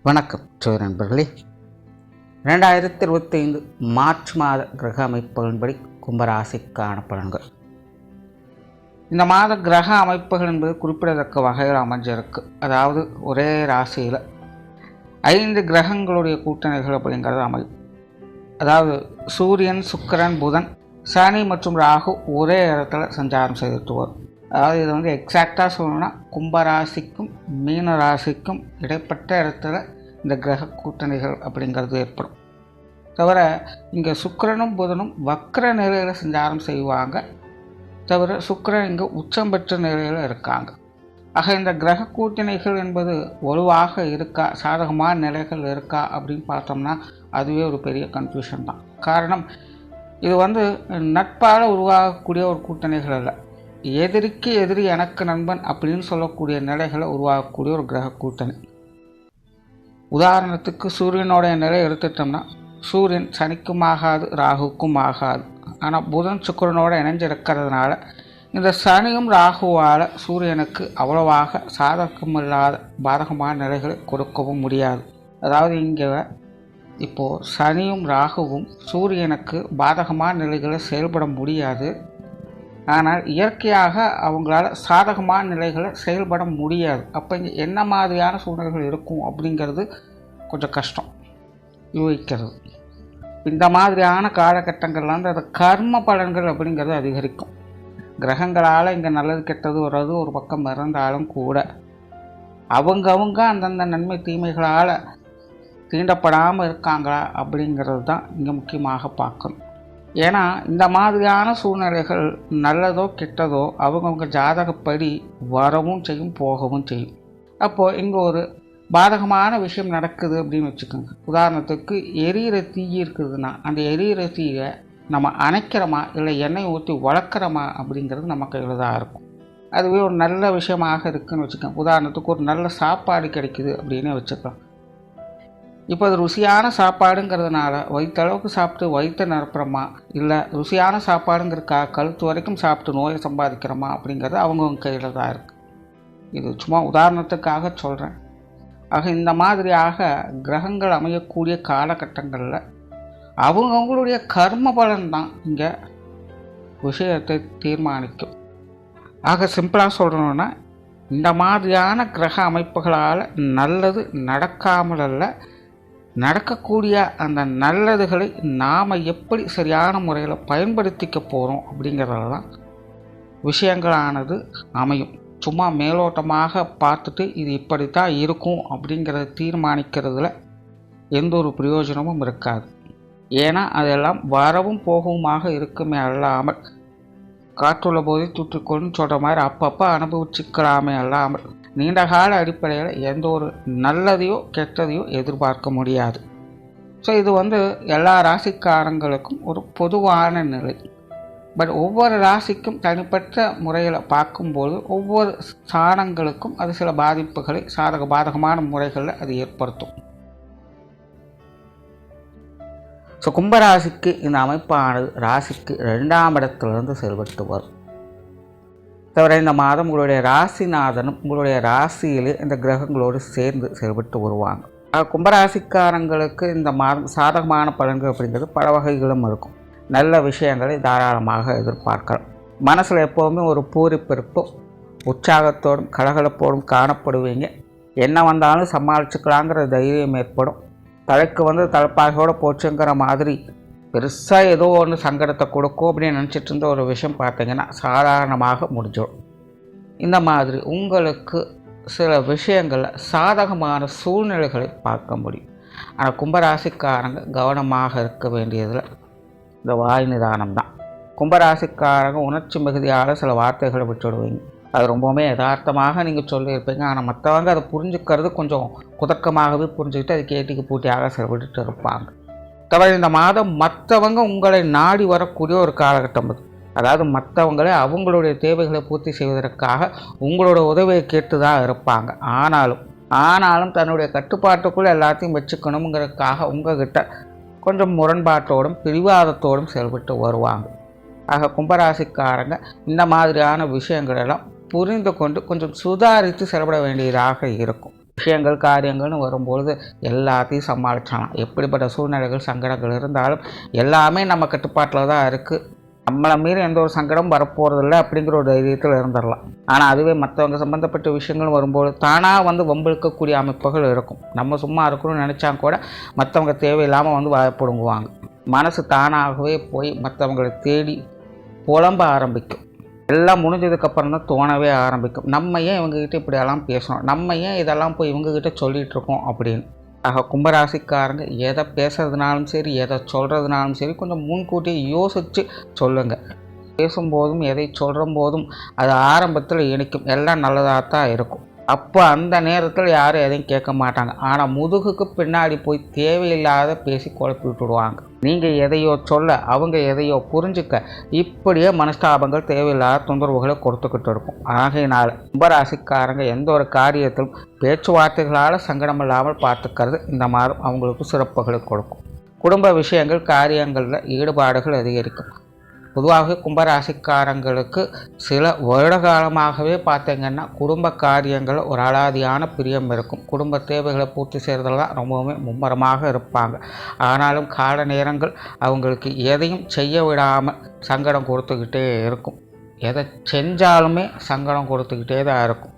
வணக்கம் நண்பர்களே. 2025 மார்ச் மாத கிரக அமைப்புகளின்படி கும்பராசிக்கான பலன்கள். இந்த மாத கிரக அமைப்புகள் என்பது குறிப்பிடத்தக்க வகையில் அமைஞ்சிருக்கு. அதாவது ஒரே ராசியில் 5 கிரகங்களுடைய கூட்டணிகள் அப்படிங்கிறது அமையும். அதாவது சூரியன், சுக்கிரன், புதன், சனி மற்றும் ராகு ஒரே இடத்துல சஞ்சாரம் செய்துட்டு வரும். அதாவது இது எக்ஸாக்டாக சொல்லணும்னா கும்பராசிக்கும் மீன ராசிக்கும் இடைப்பட்ட இடத்துல இந்த கிரக கூட்டணிகள் அப்படிங்கிறது ஏற்படும். தவிர இங்கே சுக்கிரனும் புதனும் வக்ர நிலையில் சஞ்சாரம் செய்வாங்க. தவிர சுக்கிரன் இங்கே உச்சம் பெற்ற நிலையில் இருக்காங்க. ஆக இந்த கிரக கூட்டணிகள் என்பது வலுவாக இருக்கா, சாதகமான நிலைகள் இருக்கா அப்படின்னு பார்த்தோம்னா அதுவே ஒரு பெரிய கன்ஃபியூஷன் தான். காரணம், இது நட்பால் உருவாகக்கூடிய ஒரு கூட்டணிகள் அல்ல. எதிரிக்கு எதிரி எனக்கு நண்பன் அப்படின்னு சொல்லக்கூடிய நிலைகளை உருவாகக்கூடிய ஒரு கிரக கூட்டணி. உதாரணத்துக்கு சூரியனோடைய நிலை எடுத்துட்டோம்னா சூரியன் சனிக்கும் ஆகாது, ராகுக்கும் ஆகாது. ஆனால் புதன் சுக்கிரனோடு இணைஞ்சிருக்கிறதுனால இந்த சனியும் ராகுவால் சூரியனுக்கு அவ்வளவாக சாதகமில்லாத பாதகமான நிலைகளை கொடுக்கவும் முடியாது. அதாவது இங்கே இப்போது சனியும் ராகுவும் சூரியனுக்கு பாதகமான நிலைகளை செயல்பட முடியாது. ஆனால் இயற்கையாக அவங்களால சாதகமான நிலைகளை செயல்பட முடியாது. அப்போ இங்கே என்ன மாதிரியான சூழ்நிலைகள் இருக்கும் அப்படிங்கிறது கொஞ்சம் கஷ்டம் யூகிக்கிறது. இந்த மாதிரியான காலகட்டங்கள்லாம் அந்த கர்ம பலன்கள் அப்படிங்கிறது அதிகரிக்கும். கிரகங்களால் இங்கே நல்லது கெட்டது வர்றது ஒரு பக்கம் இருந்தாலும் கூட அவங்க அந்தந்த நன்மை தீமைகளால் தீண்டப்படாமல் இருக்காங்களா அப்படிங்கிறது தான் இங்கே முக்கியமாக பார்க்கணும். ஏன்னா இந்த மாதிரியான சூழ்நிலைகள் நல்லதோ கெட்டதோ அவங்கவுங்க ஜாதகப்படி வரவும் செய்யும், போகவும் செய்யும். அப்போது இங்கே ஒரு பாதகமான விஷயம் நடக்குது அப்படின்னு வச்சுக்கோங்க. உதாரணத்துக்கு எரியிற தீ இருக்குதுன்னா அந்த எரியிற தீயை நம்ம அணைக்கிறோமா இல்லை எண்ணெய் ஊற்றி வளர்க்குறோமா அப்படிங்கிறது நம்ம கையில் தான் இருக்கும். அதுவே ஒரு நல்ல விஷயமாக இருக்குதுன்னு வச்சுக்கோங்க. உதாரணத்துக்கு ஒரு நல்ல சாப்பாடு கிடைக்குது அப்படின்னு வச்சுக்கலாம். இப்போ அது ருசியான சாப்பாடுங்கிறதுனால வயிற்றளவுக்கு சாப்பிட்டு வயிற்றை நிரப்புறோமா இல்லை ருசியான சாப்பாடுங்கிறதுக்காக கழுத்து வரைக்கும் சாப்பிட்டு நோயை சம்பாதிக்கிறோமா அப்படிங்கிறது அவங்கவுங்க கையில் தான் இருக்குது. இது சும்மா உதாரணத்துக்காக சொல்கிறேன். ஆக இந்த மாதிரியாக கிரகங்கள் அமையக்கூடிய காலகட்டங்களில் அவங்கவுங்களுடைய கர்ம பலன் தான் இங்கே விஷயத்தை தீர்மானிக்கும். ஆக சிம்பிளாக சொல்கிறோன்னா இந்த மாதிரியான கிரக அமைப்புகளால் நல்லது நடக்காமல் அல்ல, நடக்கக்கூடிய அந்த நல்லதுகளை நாம் எப்படி சரியான முறையில் பயன்படுத்திக்க போகிறோம் அப்படிங்கிறதெல்லாம் விஷயங்களானது அமையும். சும்மா மேலோட்டமாக பார்த்துட்டு இது இப்படித்தான் இருக்கும் அப்படிங்கிறத தீர்மானிக்கிறதுல எந்த ஒரு பிரயோஜனமும் இருக்காது. ஏன்னா அதெல்லாம் வரவும் போகவுமாக இருக்குமே அல்லாமல் காற்றுள்ள போதே தூற்றிக்கொள்ளுன்னு சொல்கிற மாதிரி அப்பப்போ அனுபவிச்சுக்கலாமே அல்லாமல் நீண்டகால அடிப்படையில் எந்த ஒரு நல்லதையோ கெட்டதையோ எதிர்பார்க்க முடியாது. ஸோ இது எல்லா ராசிக்காரங்களுக்கும் ஒரு பொதுவான நிலை. பட் ஒவ்வொரு ராசிக்கும் தனிப்பட்ட முறையில் பார்க்கும்போது ஒவ்வொரு ஸ்தானங்களுக்கும் அது சில பாதிப்புகளை பாதகமான முறைகளில் அது ஏற்படுத்தும். ஸோ கும்பராசிக்கு இந்த அமைப்பானது ராசிக்கு 2ஆம் இடத்திலிருந்து செயல்பட்டு வரும். தவிர இந்த மாதம் உங்களுடைய ராசிநாதனும் உங்களுடைய ராசியிலே இந்த கிரகங்களோடு சேர்ந்து செயல்பட்டு வருவாங்க. கும்பராசிக்காரங்களுக்கு இந்த மாதம் சாதகமான பலன்கள் அப்படிங்கிறது பல வகைகளும் இருக்கும். நல்ல விஷயங்களை தாராளமாக எதிர்பார்க்கலாம். மனசில் எப்போவுமே ஒரு பூரிப்பிருப்பும் உற்சாகத்தோடும் கலகலப்போடும் காணப்படுவீங்க. என்ன வந்தாலும் சமாளிச்சுக்கலாங்கிற தைரியம் ஏற்படும். தலைக்கு தலைப்பாகையோடு போச்சுங்கிற மாதிரி பெருசாக ஏதோ ஒன்று சங்கடத்தை கொடுக்கும் அப்படின்னு நினச்சிட்டு இருந்த ஒரு விஷயம் பார்த்தீங்கன்னா சாதாரணமாக முடிஞ்சிடும். இந்த மாதிரி உங்களுக்கு சில விஷயங்களில் சாதகமான சூழ்நிலைகளை பார்க்க முடியும். ஆனால் கும்பராசிக்காரங்க கவனமாக இருக்க வேண்டியதில் இந்த வாய் நிதானம் தான். கும்பராசிக்காரங்க உணர்ச்சி மிகுதியால் சில வார்த்தைகளை விட்டுவிடுவீங்க. அது ரொம்பவுமே யதார்த்தமாக நீங்கள் சொல்லியிருப்பீங்க. ஆனால் மற்றவங்க அதை புரிஞ்சுக்கிறது கொஞ்சம் குதர்க்கமாகவே புரிஞ்சுக்கிட்டு அது கேட்டிக்கு பூட்டியாக செயல்பட்டு இருப்பாங்க. தவிர இந்த மாதம் மற்றவங்க உங்களை நாடி வரக்கூடிய ஒரு காலகட்டம் அது. அதாவது மற்றவங்களே அவங்களுடைய தேவைகளை பூர்த்தி செய்வதற்காக உங்களோட உதவியை கேட்டு தான் இருப்பாங்க. ஆனாலும் தன்னுடைய கட்டுப்பாட்டுக்குள்ளே எல்லாத்தையும் வச்சுக்கணுங்கிறதுக்காக உங்ககிட்ட கொஞ்சம் முரண்பாட்டோடும் பிடிவாதத்தோடும் செயல்பட்டு வருவாங்க. ஆக கும்பராசிக்காரங்க இந்த மாதிரியான விஷயங்களெல்லாம் புரிந்து கொண்டு கொஞ்சம் சுதாரித்து செயல்பட வேண்டியதாக இருக்கும். விஷயங்கள் காரியங்கள்னு வரும்பொழுது எல்லாத்தையும் சமாளிச்சலாம். எப்படிப்பட்ட சூழ்நிலைகள் சங்கடங்கள் இருந்தாலும் எல்லாமே நம்ம கட்டுப்பாட்டில் தான் இருக்குது. நம்மளை மீறி எந்த ஒரு சங்கடம் வரப்போகிறதில்ல அப்படிங்கிற ஒரு தைரியத்தில் இருந்துடலாம். ஆனால் அதுவே மற்றவங்க சம்மந்தப்பட்ட விஷயங்கள் வரும்போது தானாக வம்பிழுக்கக்கூடிய அமைப்புகள் இருக்கும். நம்ம சும்மா இருக்கணும்னு நினச்சா கூட மற்றவங்க தேவையில்லாமல் வாயப்படுங்குவாங்க. மனசு தானாகவே போய் மற்றவங்களை தேடி புலம்ப ஆரம்பிக்கும். எல்லாம் முடிஞ்சதுக்கப்புறம் தான் தோணவே ஆரம்பிக்கும், நம்ம ஏன் இவங்ககிட்ட இப்படியெல்லாம் பேசணும், நம்ம ஏன் இதெல்லாம் போய் இவங்ககிட்ட சொல்லிகிட்டு இருக்கோம் அப்படின்னு. ஆக கும்பராசிக்காரங்க எதை பேசுறதுனாலும் சரி, எதை சொல்கிறதுனாலும் சரி, கொஞ்சம் முன்கூட்டியே யோசித்து சொல்லுங்கள். பேசும்போதும் எதை சொல்கிற போதும் அது ஆரம்பத்தில் இனிக்கும், எல்லாம் நல்லதாக தான் இருக்கும். அப்போ அந்த நேரத்தில் யாரும் எதையும் கேட்க மாட்டாங்க. ஆனால் முதுகுக்கு பின்னாடி போய் தேவையில்லாத பேசி குழப்பி விட்டுடுவாங்க. நீங்கள் எதையோ சொல்ல, அவங்க எதையோ புரிஞ்சுக்க, இப்படியே மனஸ்தாபங்கள் தேவையில்லாத தொந்தரவுகளை கொடுத்துக்கிட்டு இருக்கும். ஆகையினால் கும்பராசிக்காரங்க எந்த ஒரு காரியத்திலும் பேச்சுவார்த்தைகளால் சங்கடம் இல்லாமல் பார்த்துக்கிறது இந்த மாதம் அவங்களுக்கு சிறப்புகளை கொடுக்கும். குடும்ப விஷயங்கள் காரியங்களில் ஈடுபாடுகள் அதிகரிக்கும். பொதுவாக கும்பராசிக்காரங்களுக்கு சில வருட காலமாகவே பார்த்திங்கன்னா குடும்ப காரியங்கள் ஒரு அலாதியான பிரியம் இருக்கும். குடும்ப தேவைகளை பூர்த்தி செய்கிறதுல தான் ரொம்பவுமே மும்முரமாக இருப்பாங்க. ஆனாலும் கால நேரங்கள் அவங்களுக்கு எதையும் செய்ய விடாமல் சங்கடம் கொடுத்துக்கிட்டே இருக்கும். எதை செஞ்சாலுமே சங்கடம் கொடுத்துக்கிட்டே தான் இருக்கும்.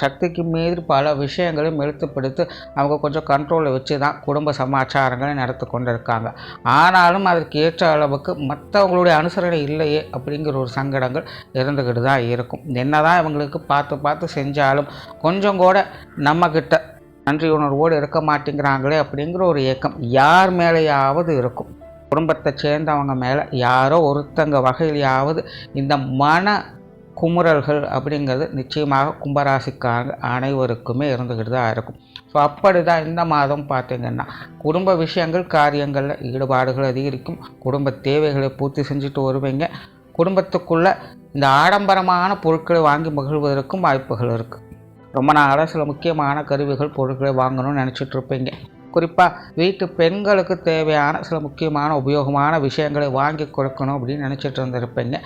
சக்திக்கு மீறி பல விஷயங்களையும் இழுத்துப்பிடித்து அவங்க கொஞ்சம் கண்ட்ரோலில் வச்சு தான் குடும்ப சமாச்சாரங்களை நடத்தி கொண்டு இருக்காங்க. ஆனாலும் அதற்கு ஏற்ற அளவுக்கு மற்றவங்களுடைய அனுசரணை இல்லையே அப்படிங்கிற ஒரு சங்கடங்கள் இருந்துக்கிட்டு தான் இருக்கும். என்ன தான் இவங்களுக்கு பார்த்து செஞ்சாலும் கொஞ்சம் கூட நம்மக்கிட்ட நன்றி உணர்வோடு இருக்க மாட்டேங்கிறாங்களே அப்படிங்கிற ஒரு ஏக்கம் யார் மேலேயாவது இருக்கும். குடும்பத்தை சேர்ந்தவங்க மேலே யாரோ ஒருத்தங்க வகையிலையாவது இந்த மன குமுறல்கள் அப்படிங்கிறது நிச்சயமாக கும்பராசிக்காரங்க அனைவருக்குமே இருந்துக்கிட்டு தான் இருக்கும். ஸோ அப்படி தான் இந்த மாதம் பார்த்திங்கன்னா குடும்ப விஷயங்கள் காரியங்களில் ஈடுபாடுகள் அதிகரிக்கும். குடும்ப தேவைகளை பூர்த்தி செஞ்சுட்டு வருவீங்க. குடும்பத்துக்குள்ளே இந்த ஆடம்பரமான பொருட்களை வாங்கி மகிழ்வதற்கும் வாய்ப்புகள் இருக்குது. ரொம்ப நாளாக சில முக்கியமான கருவிகள் பொருட்களை வாங்கணும்னு நினச்சிட்டு இருப்பீங்க. குறிப்பாக வீட்டு பெண்களுக்கு தேவையான சில முக்கியமான உபயோகமான விஷயங்களை வாங்கி கொடுக்கணும் அப்படின்னு நினச்சிட்டு இருந்திருப்பீங்க.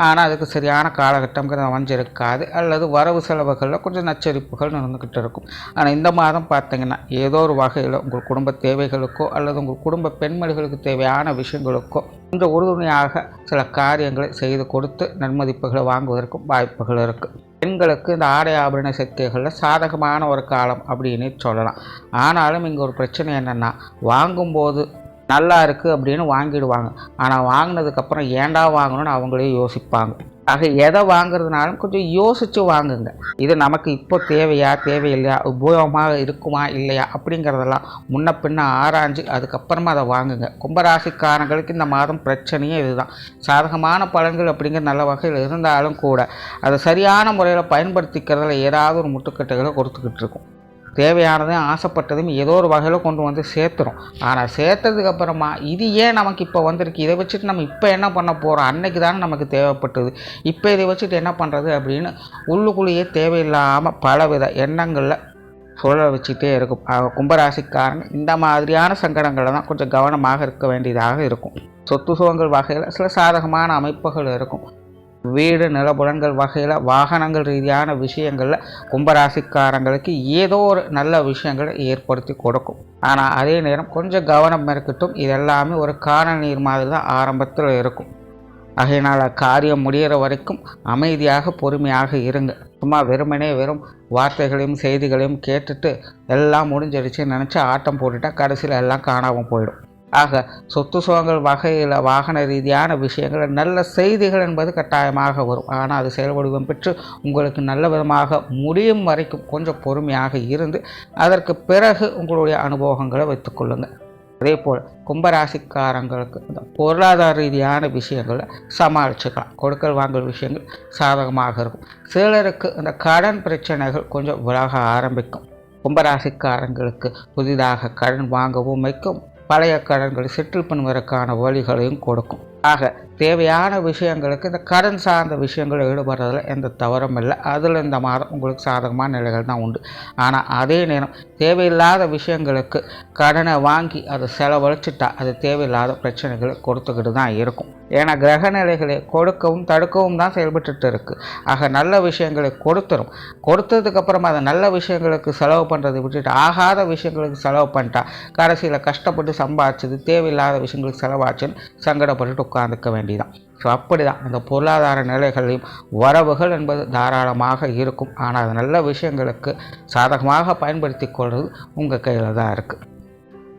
ஆனால் அதுக்கு சரியான காலகட்டம்ங்கிறது அமைஞ்சிருக்காது, அல்லது வரவு செலவுகளில் கொஞ்சம் நச்சரிப்புகள் நடந்துக்கிட்டு இருக்கும். ஆனால் இந்த மாதம் பார்த்திங்கன்னா ஏதோ ஒரு வகையில் உங்கள் குடும்ப தேவைகளுக்கோ அல்லது உங்கள் குடும்ப பெண்மணிகளுக்கு தேவையான விஷயங்களுக்கோ கொஞ்சம் உறுதுணையாக சில காரியங்களை செய்து கொடுத்து நன்மதிப்புகளை வாங்குவதற்கும் வாய்ப்புகள் இருக்குது. பெண்களுக்கு இந்த ஆடை ஆபரண சேர்க்கைகளில் சாதகமான ஒரு காலம் அப்படின்னு சொல்லலாம். ஆனாலும் இங்கே ஒரு பிரச்சனை என்னென்னா, வாங்கும்போது நல்லா இருக்குது அப்படின்னு வாங்கிடுவாங்க. ஆனால் வாங்கினதுக்கப்புறம் ஏண்டா வாங்கணும்னு அவங்களே யோசிப்பாங்க. ஆக எதை வாங்குறதுனாலும் கொஞ்சம் யோசித்து வாங்குங்க. இது நமக்கு இப்போ தேவையா தேவையில்லையா, உபயோகமாக இருக்குமா இல்லையா அப்படிங்கிறதெல்லாம் முன்ன பின்ன ஆராய்ஞ்சு அதுக்கப்புறமா அதை வாங்குங்க. கும்பராசிக்காரங்களுக்கு இந்த மாதம் பிரச்சனையே இதுதான். சாதகமான பலன்கள் அப்படிங்கிற நல்ல வகையில் இருந்தாலும் கூட அதை சரியான முறையில் பயன்படுத்திக்கிறதுல ஏதாவது ஒரு முட்டுக்கட்டைகளை கொடுத்துக்கிட்டு இருக்கும். தேவையானதையும் ஆசைப்பட்டதும் ஏதோ ஒரு வகையில் கொண்டு வந்து சேர்த்துரும். ஆனால் சேர்த்ததுக்கப்புறமா இது ஏன் நமக்கு இப்போ வந்திருக்கு, இதை வச்சுட்டு நம்ம இப்போ என்ன பண்ண போகிறோம், அன்னைக்கு தானே நமக்கு தேவைப்பட்டது, இப்போ இதை வச்சுட்டு என்ன பண்ணுறது அப்படின்னு உள்ளுக்குள்ளேயே தேவையில்லாமல் பலவித எண்ணங்களில் சொல்ல வச்சுட்டே இருக்கும். கும்பராசிக்காரங்க இந்த மாதிரியான சங்கடங்களில் தான் கொஞ்சம் கவனமாக இருக்க வேண்டியதாக இருக்கும். சொத்து சுகங்கள் வகையில் சில சாதகமான அமைப்புகள் இருக்கும். வீடு நிலபுலன்கள் வகையில் வாகனங்கள் ரீதியான விஷயங்களில் கும்பராசிக்காரங்களுக்கு ஏதோ ஒரு நல்ல விஷயங்களை ஏற்படுத்தி கொடுக்கும். ஆனால் அதே நேரம் கொஞ்சம் கவனம் இருக்கட்டும். இதெல்லாமே ஒரு காணல் நீர் மாதிரி தான் ஆரம்பத்தில் இருக்கும். ஆகையினால் காரியம் முடிகிற வரைக்கும் அமைதியாக பொறுமையாக இருங்க. சும்மா வெறும் வார்த்தைகளையும் செய்திகளையும் கேட்டுட்டு எல்லாம் முடிஞ்சிடுச்சுன்னு நினச்சி ஆட்டம் போட்டுட்டா கடைசியில் எல்லாம் காணாமல் போயிடும். ஆக சொத்து சுகங்கள் வகையில் வாகன ரீதியான விஷயங்கள் நல்ல செய்திகள் என்பது கட்டாயமாக வரும். ஆனால் அது செயல்வடிவம் பெற்று உங்களுக்கு நல்ல விதமாக முடியும் வரைக்கும் கொஞ்சம் பொறுமையாக இருந்து அதற்கு பிறகு உங்களுடைய அனுபவங்களை வைத்துக்கொள்ளுங்கள். அதே போல் கும்பராசிக்காரங்களுக்கு இந்த பொருளாதார ரீதியான விஷயங்களை சமாளிச்சுக்கலாம். கொடுக்கல் வாங்கல் விஷயங்கள் சாதகமாக இருக்கும். சிலருக்கு இந்த கடன் பிரச்சனைகள் கொஞ்சம் விலக ஆரம்பிக்கும். கும்பராசிக்காரங்களுக்கு புதிதாக கடன் வாங்கவும் வைக்கும், பழைய கடன்களை செட்டில் பண்ணுவதற்கான வழிகளையும் கொடுக்கும். ஆக தேவையான விஷயங்களுக்கு இந்த கடன் சார்ந்த விஷயங்கள் ஈடுபடுறதுல எந்த தவறும் இல்லை. அதில் இந்த மாதம் உங்களுக்கு சாதகமான நிலைகள் தான் உண்டு. ஆனால் அதே நேரம் தேவையில்லாத விஷயங்களுக்கு கடனை வாங்கி அதை செலவழிச்சிட்டா அது தேவையில்லாத பிரச்சனைகளை கொடுத்துக்கிட்டு தான் இருக்கும். ஏன்னா கிரக நிலைகளை கொடுக்கவும் தடுக்கவும் தான் செயல்பட்டு இருக்குது. ஆக நல்ல விஷயங்களை கொடுத்ததுக்கப்புறம் அதை நல்ல விஷயங்களுக்கு செலவு பண்ணுறதை விட்டுட்டு ஆகாத விஷயங்களுக்கு செலவு பண்ணிட்டா கடைசியில் கஷ்டப்பட்டு சம்பாதிச்சது தேவையில்லாத விஷயங்களுக்கு செலவாச்சுன்னு சங்கடப்பட்டுட்டு உட்காந்துக்க வேண்டியதான். ஸோ அப்படி தான் இந்த பொருளாதார நிலைகளையும் வரவுகள் என்பது தாராளமாக இருக்கும். ஆனால் அது நல்ல விஷயங்களுக்கு சாதகமாக பயன்படுத்தி கொள்வது உங்கள் கையில் தான் இருக்குது.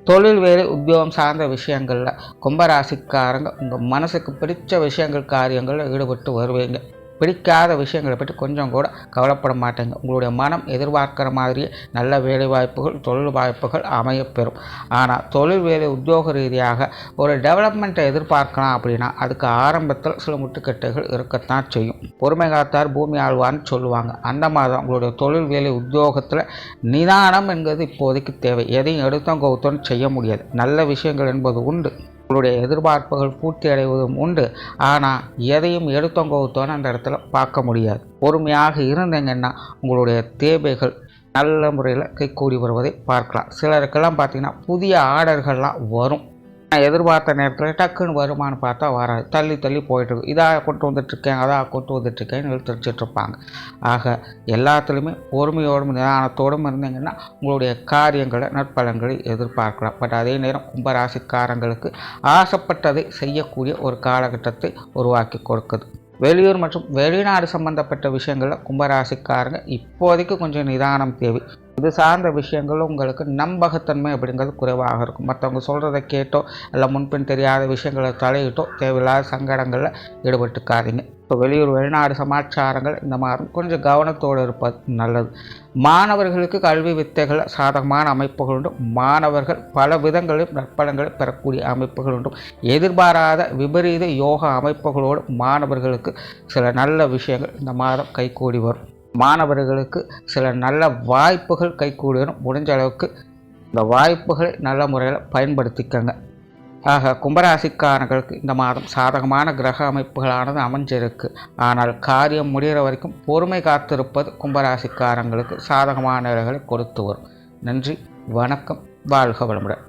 தொழில் வேலை உத்தியோகம் சார்ந்த விஷயங்களில் கும்பராசிக்காரங்க உங்கள் மனசுக்கு பிடிச்ச விஷயங்கள் காரியங்களில் ஈடுபட்டு வருவீங்க. பிடிக்காத விஷயங்களை பற்றி கொஞ்சம் கூட கவலைப்பட மாட்டேங்க. உங்களுடைய மனம் எதிர்பார்க்குற மாதிரியே நல்ல வேலை வாய்ப்புகள் தொழில் வாய்ப்புகள் அமையப்பெறும். ஆனால் தொழில் வேலை உத்தியோக ரீதியாக ஒரு டெவலப்மெண்ட்டை எதிர்பார்க்கலாம் அப்படின்னா அதுக்கு ஆரம்பத்தில் சில முட்டுக்கட்டைகள் இருக்கத்தான் செய்யும். பொறுமை காத்தார் பூமி ஆழ்வான்னு சொல்லுவாங்க. அந்த மாதிரி உங்களுடைய தொழில் வேலை உத்தியோகத்தில் நிதானம் என்பது இப்போதைக்கு தேவை. எதையும் எடுத்தோம் கவுத்தோன்னு செய்ய முடியாது. நல்ல விஷயங்கள் என்பது உண்டு, உங்களுடைய எதிர்பார்ப்புகள் பூர்த்தி அடைவதும் உண்டு. ஆனால் எதையும் எடுத்தோங்கோத்தோன்னு அந்த இடத்துல பார்க்க முடியாது. பொறுமையாக இருந்தீங்கன்னா உங்களுடைய தேவைகள் நல்ல முறையில் கைகூடி வருவதை பார்க்கலாம். சிலருக்கெல்லாம் பார்த்திங்கன்னா புதிய ஆர்டர்கள்லாம் வரும். எதிர்பார்த்த நேரத்தில் டக்குன்னு வருமானு பார்த்தா வராது. தள்ளி தள்ளி போயிட்டுருக்கு. இதாக கொண்டு வந்துட்டுருக்கேன் அதாக கொண்டு வந்துட்டுருக்கேன்னு இழுத்தடிச்சிட்ருப்பாங்க. ஆக எல்லாத்துலேயுமே பொறுமையோடும் நிதானத்தோடும் இருந்தீங்கன்னா உங்களுடைய காரியங்களை நற்பலன்களை எதிர்பார்க்கலாம். பட் அதே நேரம் கும்பராசிக்காரங்களுக்கு ஆசைப்பட்டதை செய்யக்கூடிய ஒரு காலகட்டத்தை உருவாக்கி கொடுக்குது. வெளியூர் மற்றும் வெளிநாடு சம்பந்தப்பட்ட விஷயங்களில் கும்பராசிக்காரங்க இப்போதைக்கு கொஞ்சம் நிதானம் தேவை. இது சார்ந்த விஷயங்களும் உங்களுக்கு நம்பகத்தன்மை அப்படிங்கிறது குறைவாக இருக்கும். மற்றவங்க சொல்கிறத கேட்டோ இல்லை முன்பின் தெரியாத விஷயங்களை தலையிட்டோ தேவையில்லாத சங்கடங்களில் ஈடுபட்டுக்காதீங்க. இப்போ வெளியூர் வெளிநாடு சமாச்சாரங்கள் இந்த மாதிரி கொஞ்சம் கவனத்தோடு இருப்பது நல்லது. மாணவர்களுக்கு கல்வி வித்தைகள் சாதகமான அமைப்புகள் உண்டு. மாணவர்கள் பல விதங்களிலும் நற்பலன்களை பெறக்கூடிய அமைப்புகள் உண்டு. எதிர்பாராத விபரீத யோகா அமைப்புகளோடு மாணவர்களுக்கு சில நல்ல விஷயங்கள் இந்த மாதம் கைகூடி வரும். மாணவர்களுக்கு சில நல்ல வாய்ப்புகள் கைகூடி வரும். முடிஞ்ச அளவுக்கு இந்த வாய்ப்புகளை நல்ல முறையில் பயன்படுத்திக்கங்க. ஆக கும்பராசிக்காரர்களுக்கு இந்த மாதம் சாதகமான கிரக அமைப்புகளானது அமைஞ்சிருக்கு. ஆனால் காரியம் முடிகிற வரைக்கும் பொறுமை காத்திருப்பது கும்பராசிக்காரங்களுக்கு சாதகமான நிலைகளை கொடுத்து வரும். நன்றி, வணக்கம், வாழ்க வளமுடன்.